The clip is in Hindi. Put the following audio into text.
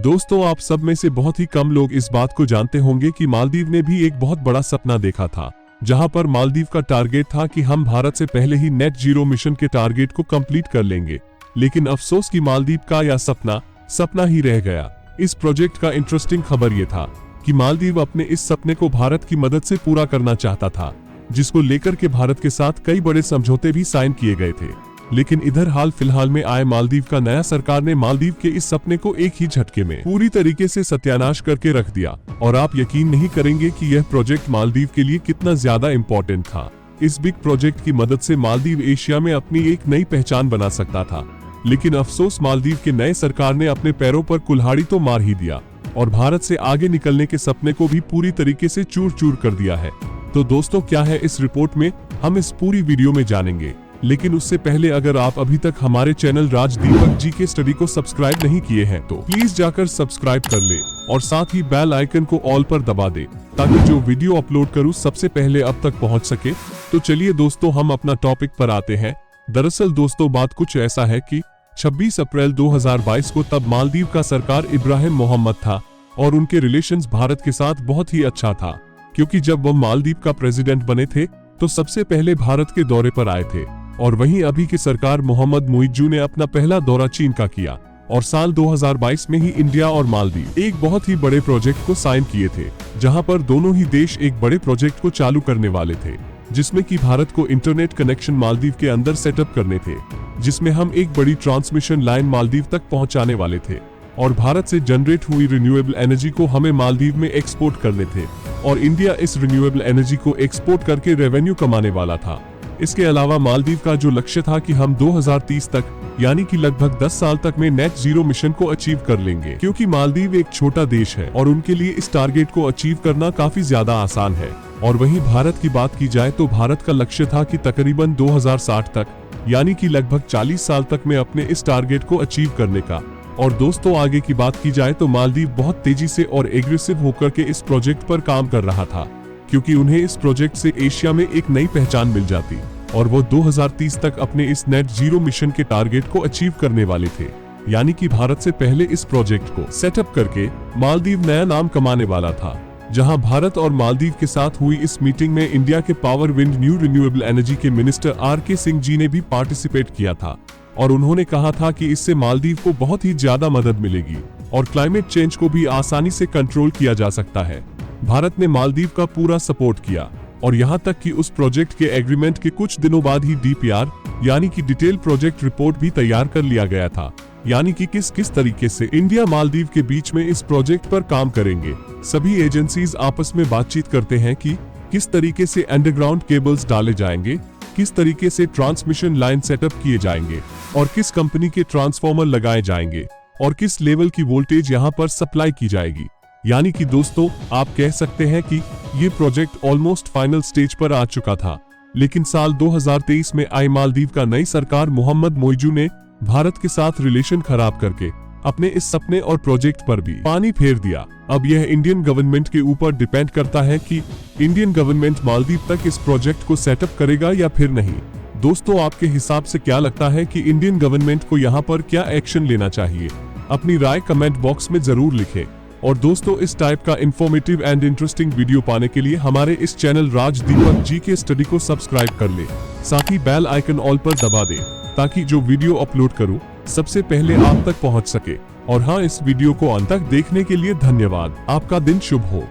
दोस्तों, आप सब में से बहुत ही कम लोग इस बात को जानते होंगे कि मालदीव ने भी एक बहुत बड़ा सपना देखा था, जहां पर मालदीव का टारगेट था कि हम भारत से पहले ही नेट जीरो मिशन के टारगेट को कंप्लीट कर लेंगे। लेकिन अफसोस कि मालदीव का यह सपना ही रह गया। इस प्रोजेक्ट का इंटरेस्टिंग खबर यह था कि मालदीव अपने इस सपने को भारत की मदद से पूरा करना चाहता था, जिसको लेकर के भारत के साथ कई बड़े समझौते भी साइन किए गए थे। लेकिन इधर हाल फिलहाल में आए मालदीव का नया सरकार ने मालदीव के इस सपने को एक ही झटके में पूरी तरीके से सत्यानाश करके रख दिया। और आप यकीन नहीं करेंगे कि यह प्रोजेक्ट मालदीव के लिए कितना ज्यादा इम्पोर्टेंट था। इस बिग प्रोजेक्ट की मदद से मालदीव एशिया में अपनी एक नई पहचान बना सकता था। लेकिन अफसोस, मालदीव के नए सरकार ने अपने पैरों पर कुल्हाड़ी तो मार ही दिया और भारत से आगे निकलने के सपने को भी पूरी तरीके से चूर चूर कर दिया है। तो दोस्तों, क्या है इस रिपोर्ट में, हम इस पूरी वीडियो में जानेंगे। लेकिन उससे पहले अगर आप अभी तक हमारे चैनल राज दीपक जी के स्टडी को सब्सक्राइब नहीं किए हैं तो प्लीज जाकर सब्सक्राइब कर ले और साथ ही बेल आइकन को ऑल पर दबा दे, ताकि जो वीडियो अपलोड करूं सबसे पहले अब तक पहुंच सके। तो चलिए दोस्तों, हम अपना टॉपिक पर आते हैं। दरअसल दोस्तों, बात कुछ ऐसा है कि 26 अप्रैल 2022 को तब मालदीव का सरकार इब्राहिम मोहम्मद था और उनके रिलेशंस भारत के साथ बहुत ही अच्छा था, क्योंकि जब वह मालदीव का प्रेसिडेंट बने थे तो सबसे पहले भारत के दौरे पर आए थे। और वहीं अभी की सरकार मोहम्मद मुइज्जू ने अपना पहला दौरा चीन का किया और साल 2022 में ही इंडिया और मालदीव एक बहुत ही बड़े प्रोजेक्ट को साइन किए थे, जहां पर दोनों ही देश एक बड़े प्रोजेक्ट को चालू करने वाले थे, जिसमें कि भारत को इंटरनेट कनेक्शन मालदीव के अंदर सेटअप करने थे, जिसमें हम एक बड़ी ट्रांसमिशन लाइन मालदीव तक पहुंचाने वाले थे और भारत से जनरेट हुई रिन्यूएबल एनर्जी को हमें मालदीव में एक्सपोर्ट करने थे और इंडिया इस रिन्यूएबल एनर्जी को एक्सपोर्ट करके रेवेन्यू कमाने वाला था। इसके अलावा मालदीव का जो लक्ष्य था कि हम 2030 तक, यानी कि लगभग 10 साल तक में नेट जीरो मिशन को अचीव कर लेंगे, क्योंकि मालदीव एक छोटा देश है और उनके लिए इस टारगेट को अचीव करना काफी ज्यादा आसान है। और वहीं भारत की बात की जाए तो भारत का लक्ष्य था कि तकरीबन 2060 तक, यानी कि लगभग 40 साल तक में अपने इस टारगेट को अचीव करने का। और दोस्तों, आगे की बात की जाए तो मालदीव बहुत तेजी से और एग्रेसिव होकर के इस प्रोजेक्ट पर काम कर रहा था, क्योंकि उन्हें इस प्रोजेक्ट से एशिया में एक नई पहचान मिल जाती और वो 2030 तक अपने इस नेट जीरो मिशन के टारगेट को अचीव करने वाले थे। यानी कि भारत से पहले इस प्रोजेक्ट को सेटअप करके मालदीव नया नाम कमाने वाला था। जहां भारत और मालदीव के साथ हुई इस मीटिंग में इंडिया के power wind new renewable energy के मिनिस्टर RK सिंह जी ने भी पार्टिसिपेट किया था और उन्होंने कहा था कि इससे मालदीव को बहुत ही ज्यादा मदद मिलेगी और क्लाइमेट चेंज को भी आसानी से कंट्रोल किया जा सकता है। भारत ने मालदीव का पूरा सपोर्ट किया और यहाँ तक कि उस प्रोजेक्ट के एग्रीमेंट के कुछ दिनों बाद ही DPR, यानी कि डिटेल प्रोजेक्ट रिपोर्ट भी तैयार कर लिया गया था, यानी कि किस तरीके से इंडिया मालदीव के बीच में इस प्रोजेक्ट पर काम करेंगे। सभी एजेंसीज आपस में बातचीत करते हैं कि किस तरीके से अंडरग्राउंड केबल्स डाले जाएंगे, किस तरीके से ट्रांसमिशन लाइन सेटअप किए जाएंगे और किस कंपनी के ट्रांसफॉर्मर लगाए जाएंगे और किस लेवल की वोल्टेज यहाँ पर सप्लाई की जाएगी। यानी कि दोस्तों, आप कह सकते हैं कि ये प्रोजेक्ट ऑलमोस्ट फाइनल स्टेज पर आ चुका था। लेकिन साल 2023 में आई मालदीव का नई सरकार मोहम्मद मुइज्जू ने भारत के साथ रिलेशन खराब करके अपने इस सपने और प्रोजेक्ट पर भी पानी फेर दिया। अब यह इंडियन गवर्नमेंट के ऊपर डिपेंड करता है कि इंडियन गवर्नमेंट मालदीव तक इस प्रोजेक्ट को सेटअप करेगा या फिर नहीं। दोस्तों, आपके हिसाब से क्या लगता है कि इंडियन गवर्नमेंट को यहाँ पर क्या एक्शन लेना चाहिए? अपनी राय कमेंट बॉक्स में जरूर लिखें। और दोस्तों, इस टाइप का इंफॉर्मेटिव एंड इंटरेस्टिंग वीडियो पाने के लिए हमारे इस चैनल राज दीपक जी के स्टडी को सब्सक्राइब कर ले, साथ ही बेल आइकन ऑल पर दबा दे, ताकि जो वीडियो अपलोड करूं सबसे पहले आप तक पहुंच सके। और हाँ, इस वीडियो को अंत तक देखने के लिए धन्यवाद। आपका दिन शुभ हो।